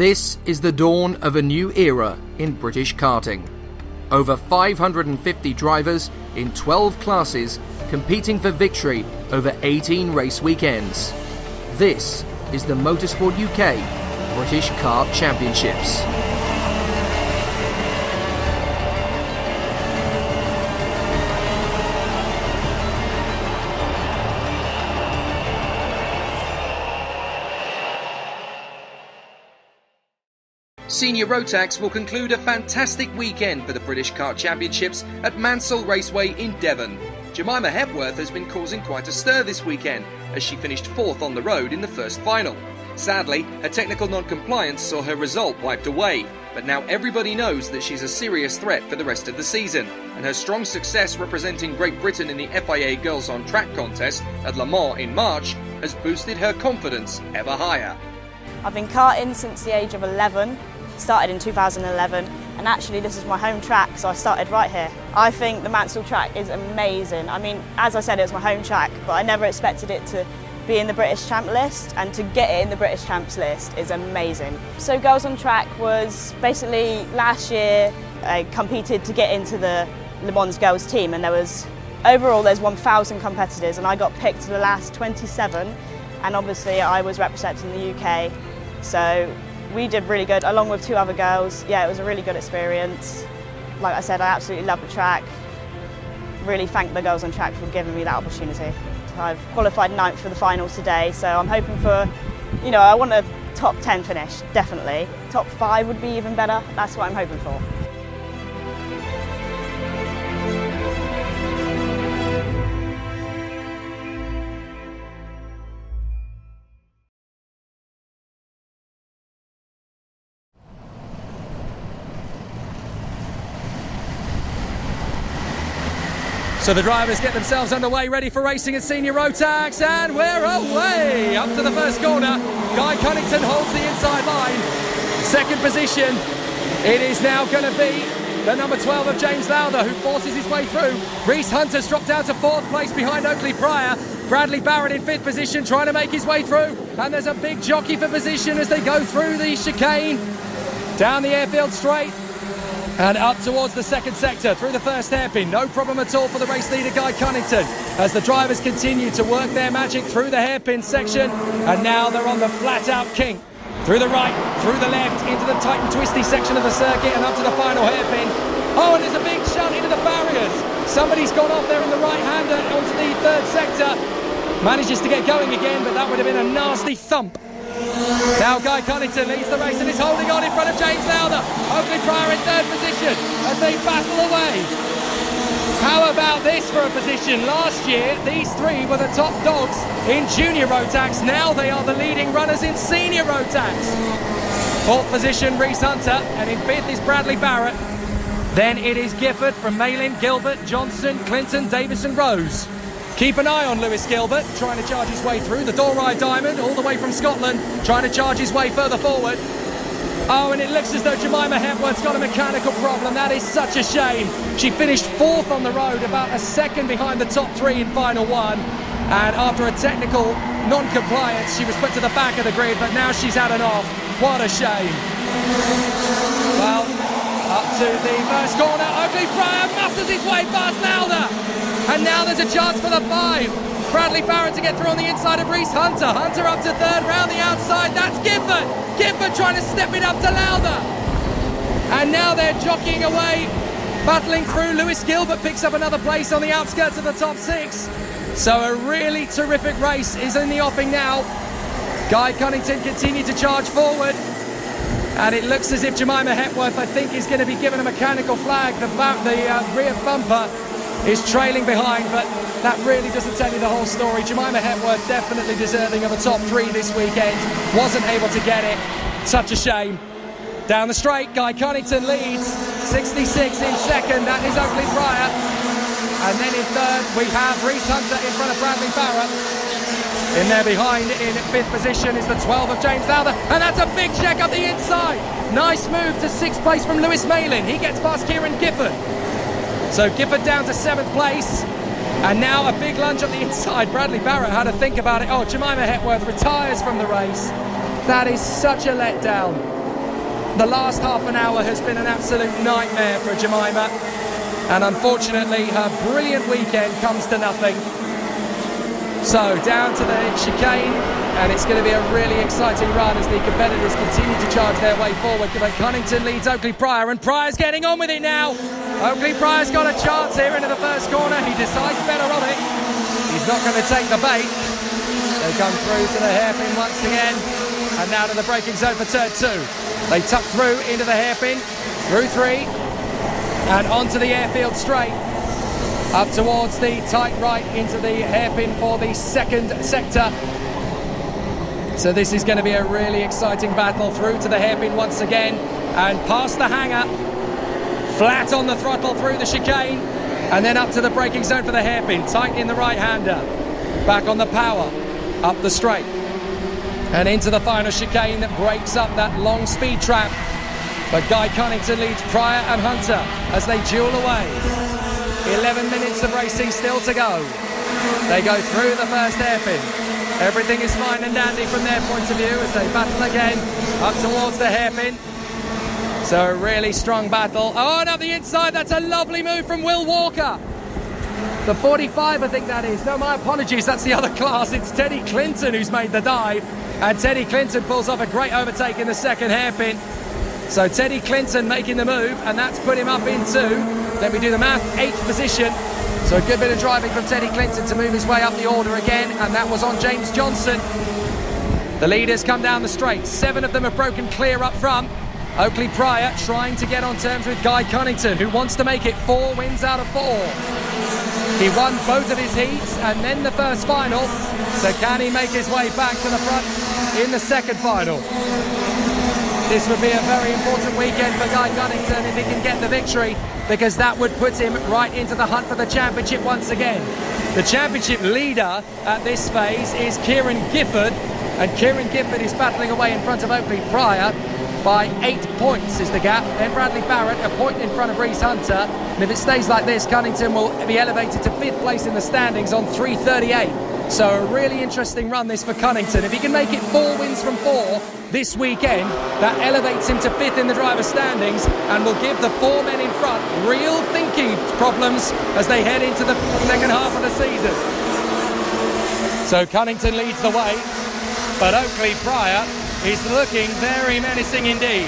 This is the dawn of a new era in British karting. Over 550 drivers in 12 classes competing for victory over 18 race weekends. This is the Motorsport UK British Kart Championships. Senior Rotax will conclude a fantastic weekend for the British Kart Championships at Mansell Raceway in Devon. Jemima Hepworth has been causing quite a stir this weekend as she finished 4th on the road in the first final. Sadly, a technical non-compliance saw her result wiped away, but now everybody knows that she's a serious threat for the rest of the season, and her strong success representing Great Britain in the FIA Girls on Track contest at Le Mans in March has boosted her confidence ever higher. I've been karting since the age of 11. Started in 2011, and actually this is my home track, so I started right here. I think the Mansell track is amazing. I mean, as I said, it was my home track, but I never expected it to be in the British Champ list, and to get it in the British Champs list is amazing. So Girls on Track was basically last year I competed to get into the Le Mans Girls team, and there's 1,000 competitors, and I got picked to the last 27, and obviously I was representing the UK, so we did really good, along with 2 other girls. Yeah, it was a really good experience. Like I said, I absolutely love the track. Really thank the Girls on Track for giving me that opportunity. I've qualified 9th for the finals today, so I'm hoping for, I want a top 10 finish, definitely. Top 5 would be even better. That's what I'm hoping for. So the drivers get themselves underway, ready for racing at Senior Rotax, and we're away! Up to the first corner, Guy Cunnington holds the inside line. Second position, it is now going to be the number 12 of James Lowther, who forces his way through. Reese Hunter's dropped down to 4th place behind Oakley Pryor. Bradley Barrett in 5th position, trying to make his way through. And there's a big jockey for position as they go through the chicane, down the airfield straight, and up towards the second sector, through the first hairpin. No problem at all for the race leader, Guy Cunnington, as the drivers continue to work their magic through the hairpin section. And now they're on the flat-out kink. Through the right, through the left, into the tight and twisty section of the circuit, and up to the final hairpin. Oh, and there's a big shot into the barriers. Somebody's gone off there in the right-hander onto the third sector. Manages to get going again, but that would have been a nasty thump. Now Guy Cunnington leads the race and is holding on in front of James Lowther. Oakley Pryor in 3rd position as they battle away. How about this for a position? Last year, these 3 were the top dogs in Junior Rotax. Now they are the leading runners in Senior Rotax. 4th position, Reese Hunter, and in 5th is Bradley Barrett. Then it is Gifford from Malin, Gilbert, Johnson, Clinton, Davison, Rose. Keep an eye on Lewis Gilbert, trying to charge his way through. The Doreye Diamond, all the way from Scotland, trying to charge his way further forward. Oh, and it looks as though Jemima Hepworth's got a mechanical problem. That is such a shame. She finished 4th on the road, about a second behind the top 3 in final 1. And after a technical non-compliance, she was put to the back of the grid, but now she's had an off. What a shame. Well, up to the first corner. Oakley Pryor musters his way past Lowther. And now there's a chance for the 5. Bradley Barrett to get through on the inside of Reese Hunter. Hunter up to 3rd, round the outside. That's Gifford. Gifford trying to step it up to Lowther. And now they're jockeying away, battling through. Lewis Gilbert picks up another place on the outskirts of the top 6. So a really terrific race is in the offing now. Guy Cunnington continued to charge forward. And it looks as if Jemima Hepworth, I think, is going to be given a mechanical flag. The rear bumper is trailing behind, but that really doesn't tell you the whole story. Jemima Hepworth definitely deserving of a top 3 this weekend. Wasn't able to get it. Such a shame. Down the straight, Guy Cunnington leads. 66 in 2nd, that is Oakley Pryor. And then in 3rd, we have Reese Hunter in front of Bradley Barrett. In there behind, in 5th position, is the 12 of James Lowther. And that's a big check up the inside. Nice move to 6th place from Lewis Malin. He gets past Kieran Gifford. So Gifford down to 7th place. And now a big lunge on the inside. Bradley Barrett had to think about it. Oh, Jemima Hepworth retires from the race. That is such a letdown. The last half an hour has been an absolute nightmare for Jemima, and unfortunately her brilliant weekend comes to nothing. So down to the chicane, and it's going to be a really exciting run as the competitors continue to charge their way forward. Cunnington leads Oakley Pryor, and Pryor's getting on with it now. Oakley Pryor's got a chance here into the first corner. He decides better on it. He's not going to take the bait. They come through to the hairpin once again, and now to the braking zone for turn 2. They tuck through into the hairpin, through 3, and onto the airfield straight. Up towards the tight right into the hairpin for the second sector. So this is going to be a really exciting battle through to the hairpin once again, and past the hanger, flat on the throttle through the chicane, and then up to the braking zone for the hairpin, tight in the right-hander, back on the power, up the straight, and into the final chicane that breaks up that long speed trap. But Guy Cunnington leads Pryor and Hunter as they duel away. 11 minutes of racing still to go. They go through the first hairpin. Everything is fine and dandy from their point of view as they battle again up towards the hairpin. So a really strong battle. Oh, no, the inside. That's a lovely move from Will Walker. The 45, I think that is. No, my apologies. That's the other class. It's Teddy Clinton who's made the dive. And Teddy Clinton pulls off a great overtake in the second hairpin. So Teddy Clinton making the move, and that's put him up into, let me do the math, 8th position. So a good bit of driving from Teddy Clinton to move his way up the order again, and that was on James Johnson. The leaders come down the straight. 7 of them have broken clear up front. Oakley Pryor trying to get on terms with Guy Cunnington, who wants to make it 4 wins out of 4. He won both of his heats and then the first final. So can he make his way back to the front in the second final? This would be a very important weekend for Guy Cunnington if he can get the victory, because that would put him right into the hunt for the championship once again. The championship leader at this phase is Kieran Gifford, and Kieran Gifford is battling away in front of Oakley Pryor by 8 points is the gap. Then Bradley Barrett a point in front of Reese Hunter, and if it stays like this, Cunnington will be elevated to 5th place in the standings on 338. So a really interesting run this for Cunnington. If he can make it 4 wins from 4 this weekend, that elevates him to 5th in the driver's standings and will give the 4 men in front real thinking problems as they head into the second half of the season. So Cunnington leads the way, but Oakley Pryor is looking very menacing indeed.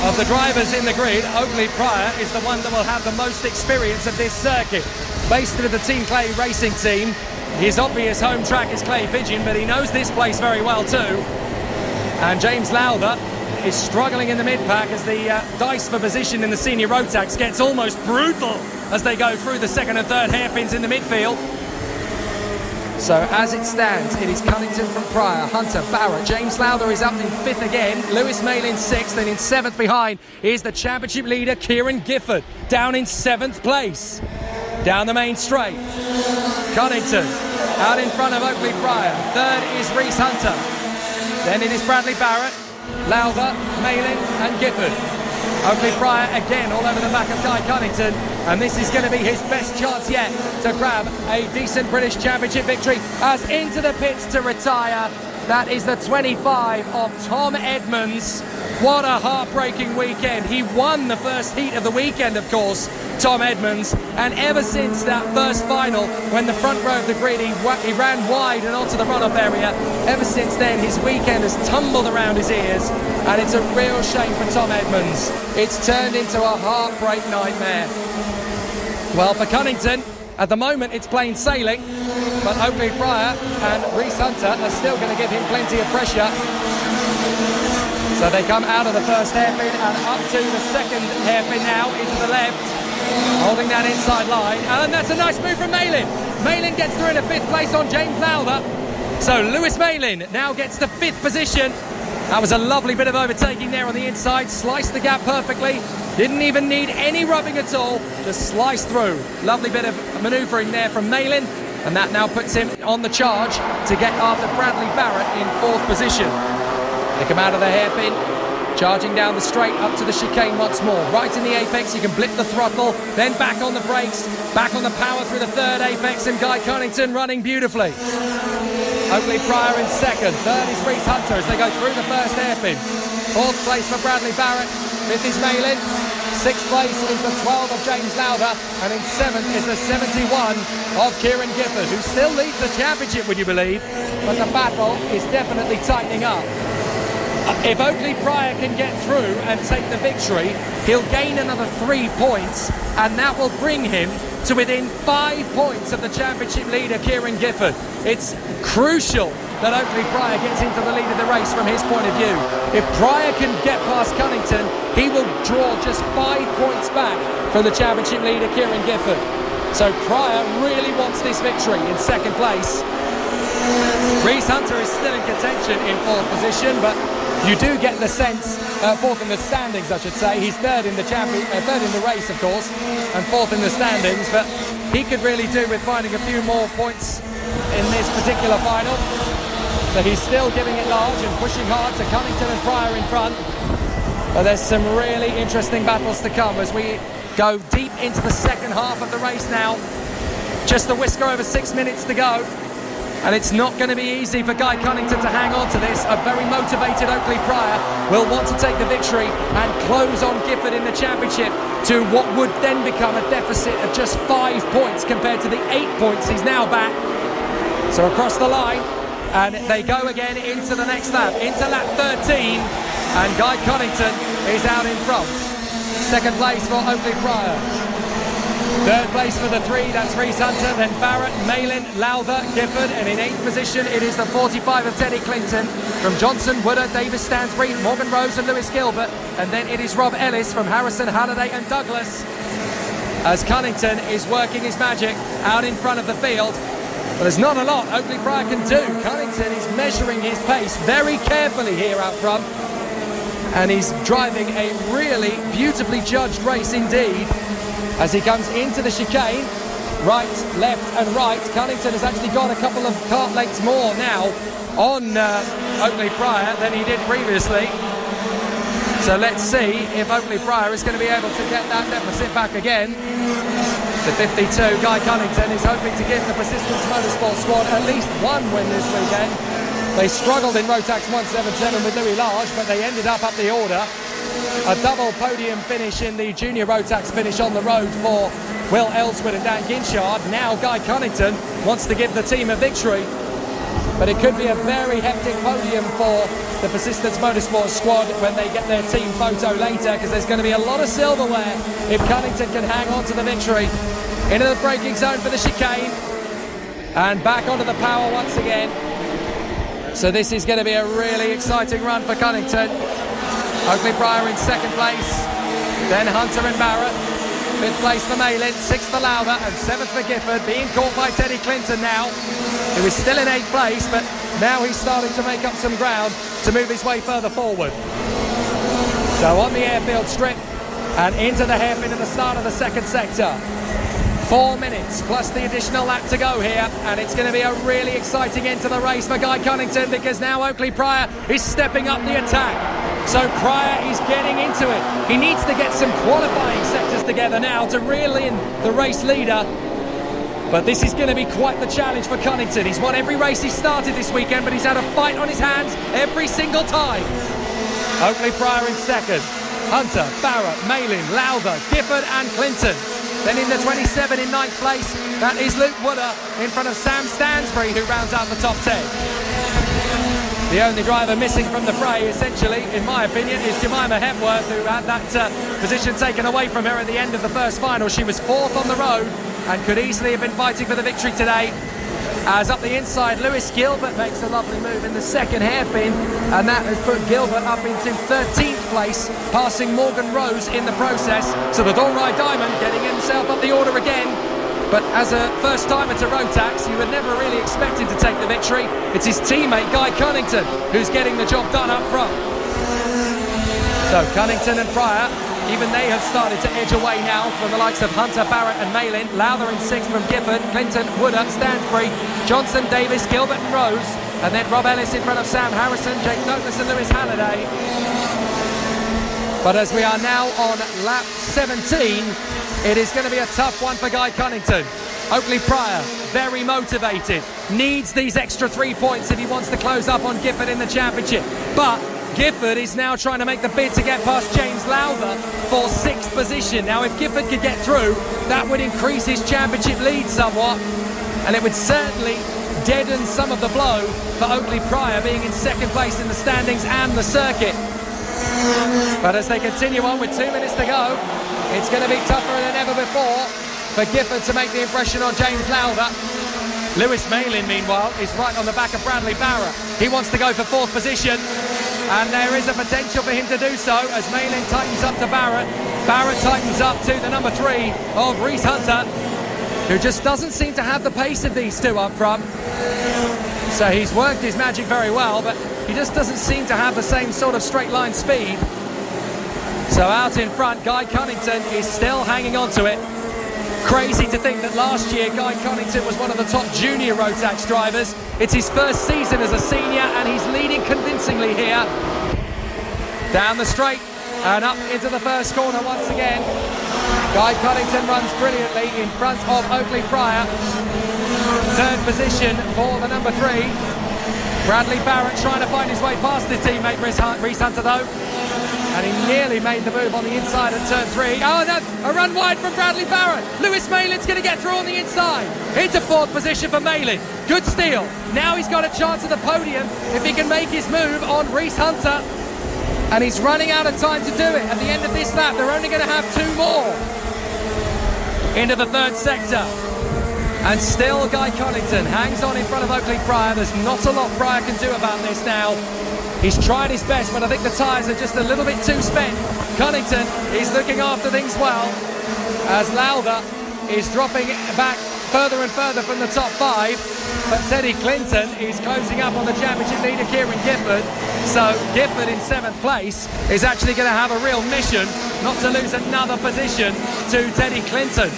Of the drivers in the grid, Oakley Pryor is the one that will have the most experience of this circuit. Based with the Team Clay racing team, his obvious home track is Clay Pigeon, but he knows this place very well too. And James Lowther is struggling in the mid-pack as the dice for position in the senior Rotax gets almost brutal as they go through the second and third hairpins in the midfield. So as it stands, it is Cunnington from Pryor, Hunter, Barrett, James Lowther is up in 5th again, Lewis Mail in 6th, and in 7th behind is the championship leader Kieran Gifford, down in 7th place. Down the main straight, Cunnington out in front of Oakley Pryor. 3rd is Reese Hunter. Then it is Bradley Barrett, Lowther, Malin and Gifford. Oakley Pryor again all over the back of Guy Cunnington, and this is going to be his best chance yet to grab a decent British Championship victory as into the pits to retire. That is the 25 of Tom Edmonds. What a heartbreaking weekend. He won the first heat of the weekend, of course, Tom Edmonds, and ever since that first final, when the front row of the grid, he ran wide and onto the runoff area, ever since then his weekend has tumbled around his ears, and it's a real shame for Tom Edmonds. It's turned into a heartbreak nightmare. Well, for Cunnington, at the moment it's plain sailing, but Oakley Pryor and Reese Hunter are still going to give him plenty of pressure. So they come out of the first hairpin and up to the second hairpin now into the left, holding that inside line, and that's a nice move from Malin. Malin gets through into 5th place on James Lowther. So Lewis Malin now gets to 5th position. That was a lovely bit of overtaking there on the inside, sliced the gap perfectly, didn't even need any rubbing at all, just sliced through. Lovely bit of manoeuvring there from Malin, and that now puts him on the charge to get after Bradley Barrett in 4th position. They come out of the hairpin, charging down the straight up to the chicane once more. Right in the apex, you can blip the throttle, then back on the brakes, back on the power through the 3rd apex, and Guy Cunnington running beautifully. Oakley Pryor in 2nd, 3rd is Reese Hunter as they go through the first hairpin. 4th place for Bradley Barrett. 5th is Malin. 6th place is the 12 of James Lowther. And in 7th is the 71 of Kieran Gifford, who still leads the championship, would you believe? But the battle is definitely tightening up. If Oakley Pryor can get through and take the victory, he'll gain another 3 points, and that will bring him to within 5 points of the championship leader, Kieran Gifford. It's crucial that Oakley Pryor gets into the lead of the race from his point of view. If Pryor can get past Cunnington, he will draw just 5 points back from the championship leader, Kieran Gifford. So Pryor really wants this victory in 2nd place. Reese Hunter is still in contention in 4th position, but you do get the sense, 4th in the standings, I should say. He's 3rd in the third in the race, of course, and 4th in the standings. But he could really do with finding a few more points in this particular final. So he's still giving it large and pushing hard to Cunnington and Pryor in front. But there's some really interesting battles to come as we go deep into the second half of the race now. Just a whisker over 6 minutes to go. And it's not going to be easy for Guy Cunnington to hang on to this. A very motivated Oakley Pryor will want to take the victory and close on Gifford in the championship to what would then become a deficit of just 5 points compared to the 8 points he's now back. So across the line, and they go again into the next lap, into lap 13, and Guy Cunnington is out in front. 2nd place for Oakley Pryor. 3rd place for the 3, that's Reese Hunter, then Barrett, Malin, Lowther, Gifford, and in 8th position it is the 45 of Teddy Clinton from Johnson, Woodard, Davis, Stansbury, Morgan Rose and Lewis Gilbert, and then it is Rob Ellis from Harrison, Halliday and Douglas, as Cunnington is working his magic out in front of the field. But there's not a lot Oakley Pryor can do. Cunnington is measuring his pace very carefully here out front, and he's driving a really beautifully judged race indeed. As he comes into the chicane, right, left and right, Cunnington has actually got a couple of kart lengths more now on Oakley Pryor than he did previously. So let's see if Oakley Pryor is going to be able to get that deficit back again. The 52, Guy Cunnington, is hoping to give the Persistence Motorsport squad at least one win this weekend. They struggled in Rotax 177 with Louis Large, but they ended up the order. A double podium finish in the junior Rotax finish on the road for Will Ellswood and Dan Ginchard. Now Guy Cunnington wants to give the team a victory, but it could be a very hectic podium for the Persistence Motorsport squad when they get their team photo later, because there's going to be a lot of silverware if Cunnington can hang on to the victory. Into the braking zone for the chicane and back onto the power once again. So this is going to be a really exciting run for Cunnington. Oakley Pryor in 2nd place, then Hunter and Barrett, 5th place for Malin, 6th for Lowther and 7th for Gifford, being caught by Teddy Clinton now, who is still in 8th place, but now he's starting to make up some ground to move his way further forward. So on the airfield strip and into the hairpin at the start of the 2nd sector. 4 minutes plus the additional lap to go here, and it's going to be a really exciting end to the race for Guy Cunnington, because now Oakley Pryor is stepping up the attack. So Pryor is getting into it. He needs to get some qualifying sectors together now to reel in the race leader. But this is going to be quite the challenge for Cunnington. He's won every race he started this weekend, but he's had a fight on his hands every single time. Oakley Pryor in 2nd. Hunter, Barrett, Malin, Lowther, Gifford and Clinton. Then in the 27 in 9th place, that is Luke Wooder in front of Sam Stansbury, who rounds out the top 10. The only driver missing from the fray, essentially, in my opinion, is Jemima Hepworth, who had that position taken away from her at the end of the first final. She was 4th on the road and could easily have been fighting for the victory today. As up the inside, Lewis Gilbert makes a lovely move in the 2nd hairpin, and that has put Gilbert up into 13th place, passing Morgan Rose in the process. So the Dorrai Diamond getting himself up the order again. But as a first-timer to Rotax, you were never really expected to take the victory. It's his teammate, Guy Cunnington, who's getting the job done up front. So Cunnington and Pryor, even they have started to edge away now from the likes of Hunter, Barrett and Malin. Lowther in 6th from Gifford, Clinton, Wooder, Stansbury, Johnson, Davis, Gilbert and Rose. And then Rob Ellis in front of Sam Harrison, Jake Douglas and Lewis Halliday. But as we are now on lap 17, it is going to be a tough one for Guy Cunnington. Oakley Pryor, very motivated, needs these extra 3 points if he wants to close up on Gifford in the championship. But Gifford is now trying to make the bid to get past James Lowther for 6th position. Now, if Gifford could get through, that would increase his championship lead somewhat, and it would certainly deaden some of the blow for Oakley Pryor being in 2nd place in the standings and the circuit. But as they continue on with 2 minutes to go, it's going to be tougher than ever before for Gifford to make the impression on James Lowther. Lewis Malin, meanwhile, is right on the back of Bradley Barrett. He wants to go for 4th position, and there is a potential for him to do so as Malin tightens up to Barrett. Barrett tightens up to the number 3 of Reese Hunter, who just doesn't seem to have the pace of these two up front. So he's worked his magic very well, but he just doesn't seem to have the same sort of straight line speed. So out in front, Guy Cunnington is still hanging on to it. Crazy to think that last year Guy Cunnington was one of the top junior Rotax drivers. It's his first season as a senior and he's leading convincingly here. Down the straight and up into the first corner once again. Guy Cunnington runs brilliantly in front of Oakley Pryor. 3rd position for the number 3. Bradley Barrett trying to find his way past his teammate Reese Hunter though. And he nearly made the move on the inside at turn 3. Oh, no, a run wide from Bradley Barrett. Lewis Malin's going to get through on the inside. Into 4th position for Malin. Good steal. Now he's got a chance at the podium if he can make his move on Reese Hunter. And he's running out of time to do it. At the end of this lap, they're only going to have 2 more. Into the 3rd sector. And still Guy Cunnington hangs on in front of Oakley Pryor. There's not a lot Pryor can do about this now. He's tried his best, but I think the tyres are just a little bit too spent. Cunnington is looking after things well, as Lowther is dropping back further and further from the top 5. But Teddy Clinton is closing up on the championship leader, Kieran Gifford. So Gifford in 7th place is actually going to have a real mission not to lose another position to Teddy Clinton.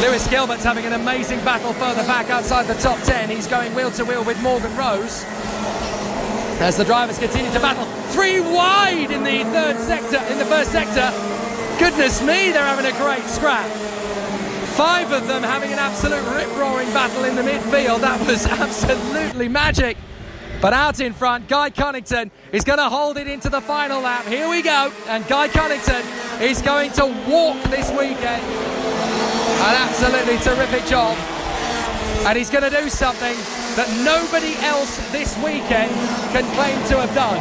Lewis Gilbert's having an amazing battle further back outside the top 10. He's going wheel to wheel with Morgan Rose as the drivers continue to battle. 3 wide in the 3rd sector, in the 1st sector. Goodness me, they're having a great scrap. 5 of them having an absolute rip-roaring battle in the midfield. That was absolutely magic. But out in front, Guy Cunnington is going to hold it into the final lap. Here we go. And Guy Cunnington is going to walk this weekend. An absolutely terrific job. And he's going to do something that nobody else this weekend can claim to have done.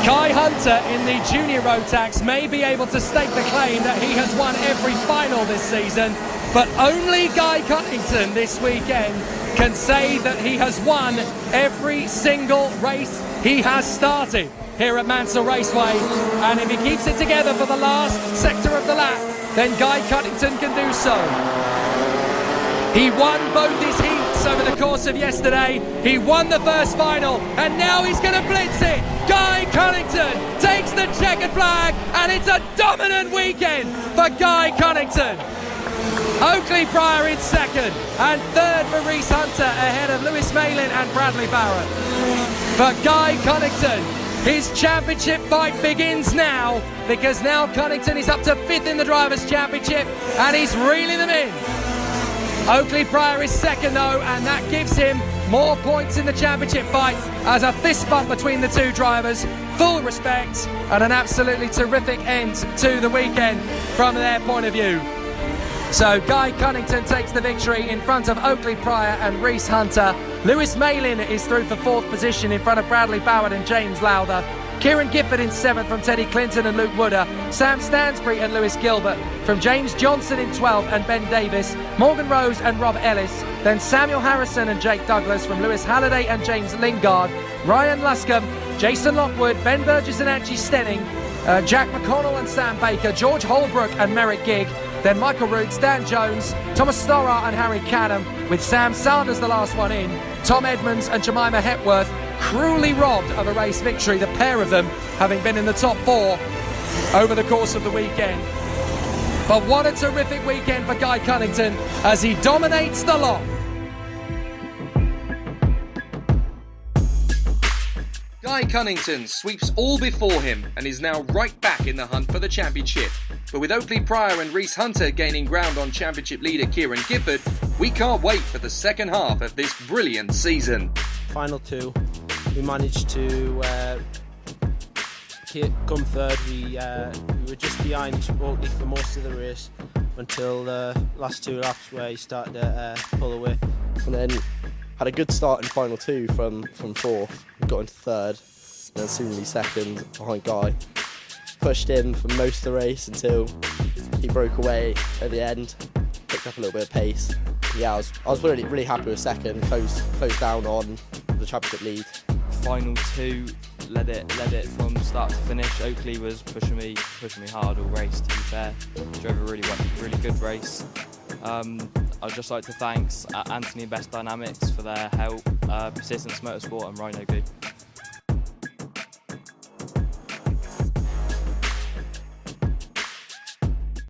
Kai Hunter in the junior Rotax may be able to stake the claim that he has won every final this season, but only Guy Cunnington this weekend can say that he has won every single race he has started here at Mansell Raceway. And if he keeps it together for the last sector of the lap, then Guy Cunnington can do so. He won both his heats over the course of yesterday. He won the first final, and now he's going to blitz it. Guy Cunnington takes the checkered flag, and it's a dominant weekend for Guy Cunnington. Oakley Pryor in 2nd, and 3rd for Reese Hunter ahead of Lewis Malin and Bradley Barrett. But Guy Cunnington, his championship fight begins now, because now Cunnington is up to 5th in the Drivers' Championship, and he's reeling them in. Oakley Pryor is 2nd though, and that gives him more points in the championship fight as a fist bump between the 2 drivers. Full respect and an absolutely terrific end to the weekend from their point of view. So Guy Cunnington takes the victory in front of Oakley Pryor and Reese Hunter. Lewis Malin is through for 4th position in front of Bradley Barrett and James Lowther. Kieran Gifford in 7th from Teddy Clinton and Luke Wooder. Sam Stansbury and Lewis Gilbert from James Johnson in 12th and Ben Davis. Morgan Rose and Rob Ellis. Then Samuel Harrison and Jake Douglas from Lewis Halliday and James Lingard. Ryan Luscombe, Jason Lockwood, Ben Burgess and Angie Stenning. Jack McConnell and Sam Baker. George Holbrook and Merrick Gigg. Then Michael Roots, Dan Jones, Thomas Storrar and Harry Cadham, with Sam Sanders the last one in. Tom Edmonds and Jemima Hepworth cruelly robbed of a race victory, the pair of them having been in the top 4 over the course of the weekend. But what a terrific weekend for Guy Cunnington as he dominates the lot. Guy Cunnington sweeps all before him and is now right back in the hunt for the championship. But with Oakley Pryor and Reese Hunter gaining ground on championship leader Kieran Gifford, we can't wait for the second half of this brilliant season. Final 2, we managed to come third. We were just behind Oakley for most of the race until the last 2 laps where he started to pull away. And then had a good start in final 2 from 4th, got into 3rd, and then seemingly 2nd behind Guy. Pushed in for most of the race until he broke away at the end, picked up a little bit of pace. Yeah, I was really happy with 2nd, closed down on the championship lead. Final 2, led it from start to finish. Oakley was pushing me hard all race, to be fair. Drove a really good race. I'd just like to thank Anthony and Best Dynamics for their help, Persistence Motorsport and Rhino Group.